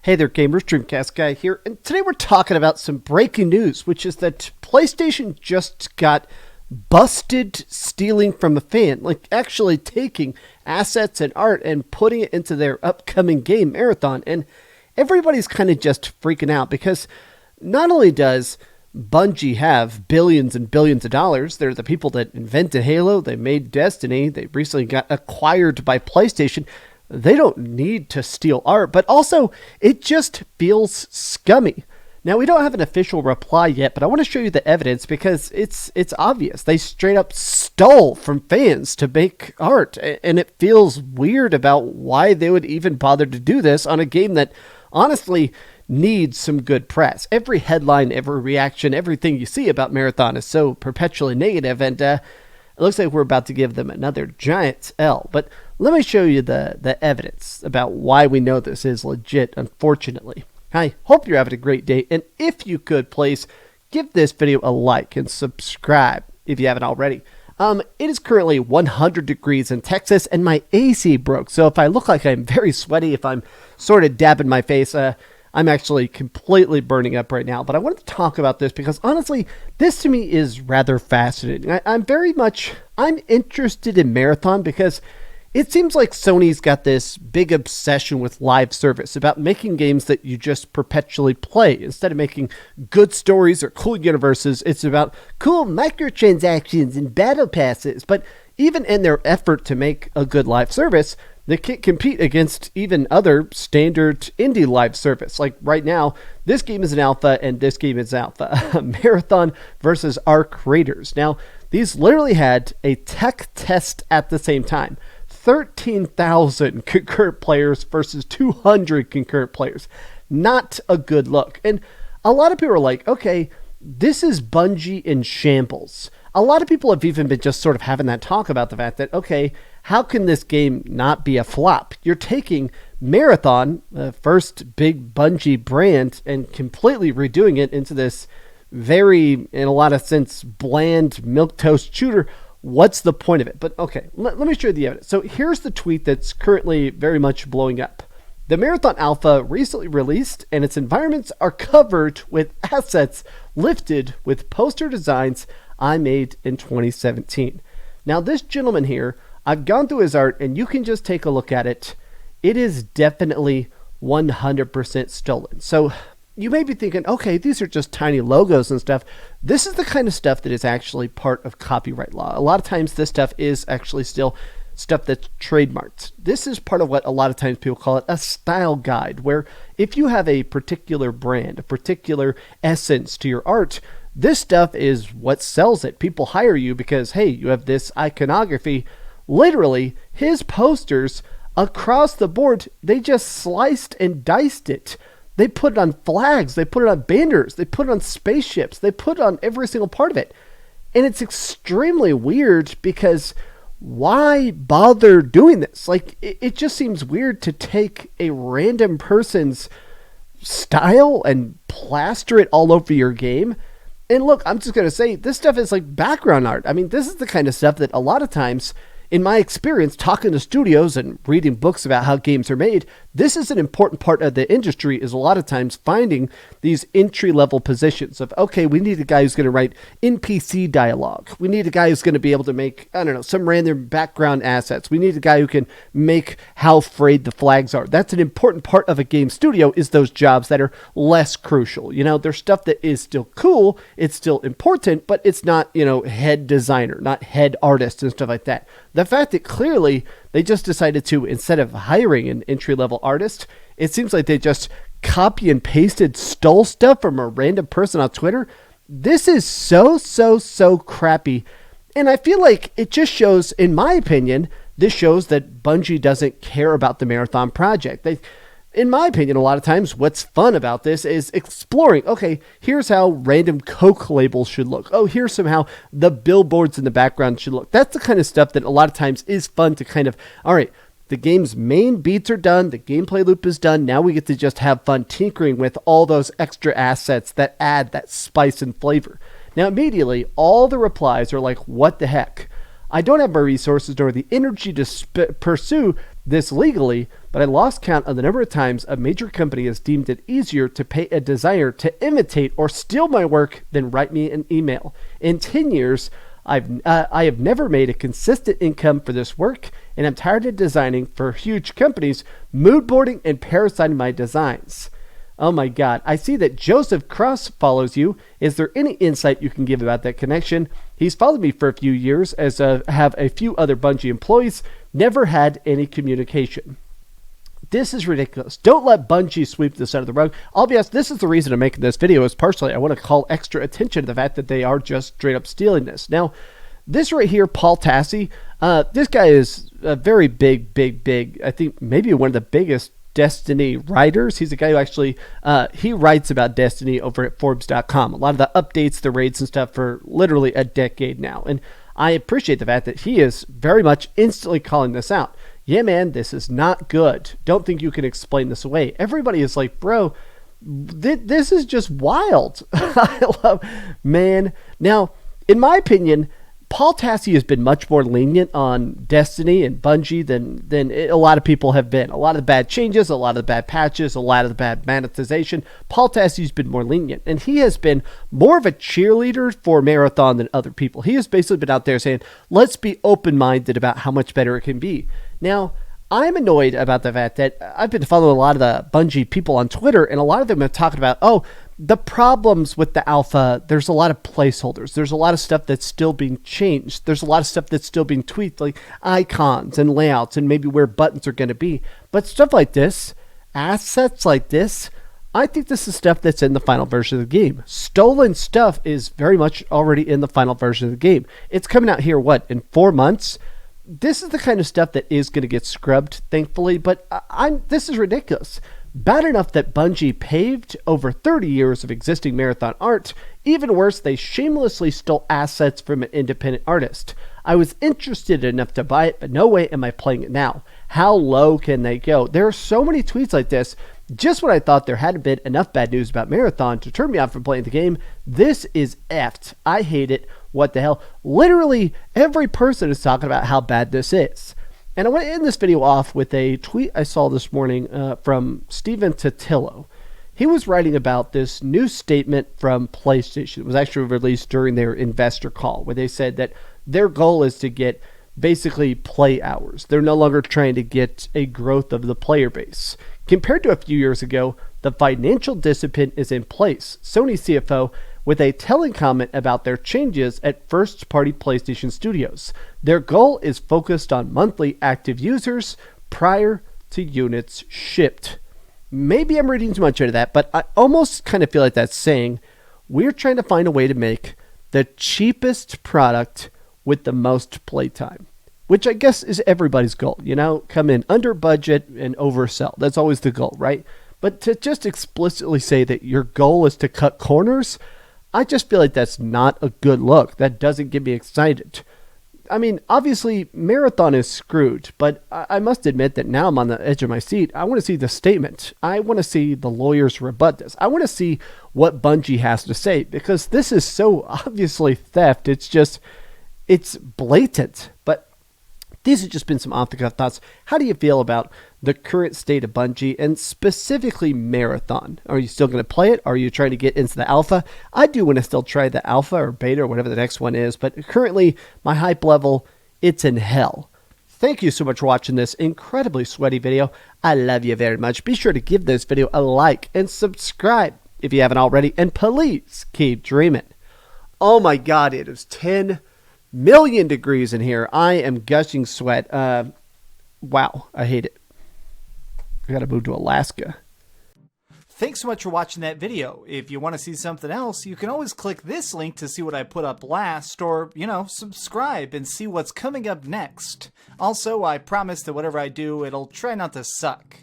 Hey there gamers, DreamcastGuy here, and today we're talking about some breaking news, which is that PlayStation just got busted stealing from a fan, like actually taking assets and art and putting it into their upcoming game Marathon, and everybody's kind of just freaking out because not only does Bungie have billions and billions of dollars, they're the people that invented Halo, they made Destiny, they recently got acquired by PlayStation. They don't need to steal art, but also it just feels scummy. Now, we don't have an official reply yet, but I want to show you the evidence because it's obvious. They straight up stole from fans to make art, and it feels weird about why they would even bother to do this on a game that honestly needs some good press. Every headline, every reaction, everything you see about Marathon is so perpetually negative, and it looks like we're about to give them another giant L. But let me show you the evidence about why we know this is legit, unfortunately. I hope you're having a great day, and if you could, please give this video a like and subscribe if you haven't already. It is currently 100 degrees in Texas, and my AC broke, so if I look like I'm very sweaty, if I'm sort of dabbing my face, I'm actually completely burning up right now. But I wanted to talk about this because honestly, this to me is rather fascinating. I'm interested in Marathon because it seems like Sony's got this big obsession with live service, about making games that you just perpetually play. Instead of making good stories or cool universes, it's about cool microtransactions and battle passes. But even in their effort to make a good live service, they can't compete against even other standard indie live service. Like right now, this game is an alpha and this game is alpha. Marathon versus Arc Raiders. Now, these literally had a tech test at the same time. 13,000 concurrent players versus 200 concurrent players. Not a good look. And a lot of people are like, okay, this is Bungie in shambles. A lot of people have even been just sort of having that talk about the fact that, okay, how can this game not be a flop? You're taking Marathon, the first big Bungie brand, and completely redoing it into this very, in a lot of sense, bland milquetoast shooter. What's the point of it? But okay, let me show you the evidence. So here's the tweet that's currently very much blowing up. The Marathon Alpha recently released, and its environments are covered with assets lifted with poster designs I made in 2017. Now this gentleman here, I've gone through his art, and you can just take a look at it. It is definitely 100% stolen. So you may be thinking, okay, these are just tiny logos and stuff. This is the kind of stuff that is actually part of copyright law. A lot of times this stuff is actually still stuff that's trademarked. This is part of what a lot of times people call it a style guide, where if you have a particular brand, a particular essence to your art, this stuff is what sells it. People hire you because, hey, you have this iconography. Literally, his posters across the board, they just sliced and diced it. They put it on flags, they put it on banners, they put it on spaceships, they put it on every single part of it. And it's extremely weird because why bother doing this? Like, it just seems weird to take a random person's style and plaster it all over your game. And look, I'm just going to say, this stuff is like background art. I mean, this is the kind of stuff that a lot of times, in my experience, talking to studios and reading books about how games are made, this is an important part of the industry, is a lot of times finding these entry-level positions of, okay, we need a guy who's going to write NPC dialogue. We need a guy who's going to be able to make, I don't know, some random background assets. We need a guy who can make how frayed the flags are. That's an important part of a game studio, is those jobs that are less crucial. You know, there's stuff that is still cool, it's still important, but it's not, you know, head designer, not head artist and stuff like that. The fact that clearly they just decided to, instead of hiring an entry-level artist, it seems like they just copy and pasted, stole stuff from a random person on Twitter. This is so crappy. And I feel like it just shows, in my opinion, this shows that Bungie doesn't care about the Marathon project. In my opinion, a lot of times what's fun about this is exploring. Okay, here's how random Coke labels should look. Oh, here's somehow the billboards in the background should look. That's the kind of stuff that a lot of times is fun to kind of, all right, the game's main beats are done, the gameplay loop is done, now we get to just have fun tinkering with all those extra assets that add that spice and flavor. Now immediately, all the replies are like, what the heck? I don't have my resources nor the energy to pursue this legally, but I lost count of the number of times a major company has deemed it easier to pay a designer to imitate or steal my work than write me an email. In 10 years, I have never made a consistent income for this work, and I'm tired of designing for huge companies, mood boarding and parasiting my designs. Oh my God, I see that Joseph Cross follows you. Is there any insight you can give about that connection? He's followed me for a few years, as have a few other Bungie employees. Never had any communication. This is ridiculous. Don't let Bungie sweep this under the rug. I'll be honest, this is the reason I'm making this video, is partially I want to call extra attention to the fact that they are just straight up stealing this. Now, this right here, Paul Tassi, this guy is a very big, I think maybe one of the biggest Destiny writers. He's a guy who actually, he writes about Destiny over at Forbes.com. A lot of the updates, the raids and stuff for literally a decade now. And I appreciate the fact that he is very much instantly calling this out. Yeah, man, this is not good. Don't think you can explain this away. Everybody is like, bro, this is just wild. I love, man. Now, in my opinion, Paul Tassi has been much more lenient on Destiny and Bungie than a lot of people have been. A lot of the bad changes, a lot of the bad patches, a lot of the bad monetization. Paul Tassi's been more lenient, and he has been more of a cheerleader for Marathon than other people. He has basically been out there saying, let's be open-minded about how much better it can be. Now, I'm annoyed about the fact that I've been following a lot of the Bungie people on Twitter, and a lot of them are talking about, the problems with the alpha. There's a lot of placeholders. There's a lot of stuff that's still being changed. There's a lot of stuff that's still being tweaked, like icons and layouts and maybe where buttons are going to be. But stuff like this, assets like this, I think this is stuff that's in the final version of the game. Stolen stuff is very much already in the final version of the game. It's coming out here, in 4 months? This is the kind of stuff that is going to get scrubbed, thankfully, but this is ridiculous. Bad enough that Bungie paved over 30 years of existing Marathon art. Even worse, they shamelessly stole assets from an independent artist. I was interested enough to buy it, but no way am I playing it now. How low can they go? There are so many tweets like this. Just when I thought there hadn't been enough bad news about Marathon to turn me off from playing the game, this is effed. I hate it. What the hell? Literally every person is talking about how bad this is. And I want to end this video off with a tweet I saw this morning from Stephen Totillo. He was writing about this new statement from PlayStation. It was actually released during their investor call, where they said that their goal is to get basically play hours. They're no longer trying to get a growth of the player base. Compared to a few years ago, the financial discipline is in place. Sony CFO with a telling comment about their changes at first-party PlayStation studios. Their goal is focused on monthly active users prior to units shipped. Maybe I'm reading too much into that, but I almost kind of feel like that's saying we're trying to find a way to make the cheapest product with the most playtime, which I guess is everybody's goal. Come in under budget and oversell. That's always the goal, right? But to just explicitly say that your goal is to cut corners, I just feel like that's not a good look. That doesn't get me excited. I mean, obviously, Marathon is screwed, but I must admit that now I'm on the edge of my seat. I want to see the statement. I want to see the lawyers rebut this. I want to see what Bungie has to say, because this is so obviously theft. It's blatant. But these have just been some off-the-cuff thoughts. How do you feel about the current state of Bungie, and specifically Marathon? Are you still going to play it? Are you trying to get into the alpha? I do want to still try the alpha or beta or whatever the next one is, but currently my hype level, it's in hell. Thank you so much for watching this incredibly sweaty video. I love you very much. Be sure to give this video a like and subscribe if you haven't already, and please keep dreaming. Oh my God, it is 10 million degrees in here. I am gushing sweat. Wow, I hate it. I gotta move to Alaska. Thanks so much for watching that video. If you want to see something else, you can always click this link to see what I put up last, or, subscribe and see what's coming up next. Also, I promise that whatever I do, it'll try not to suck.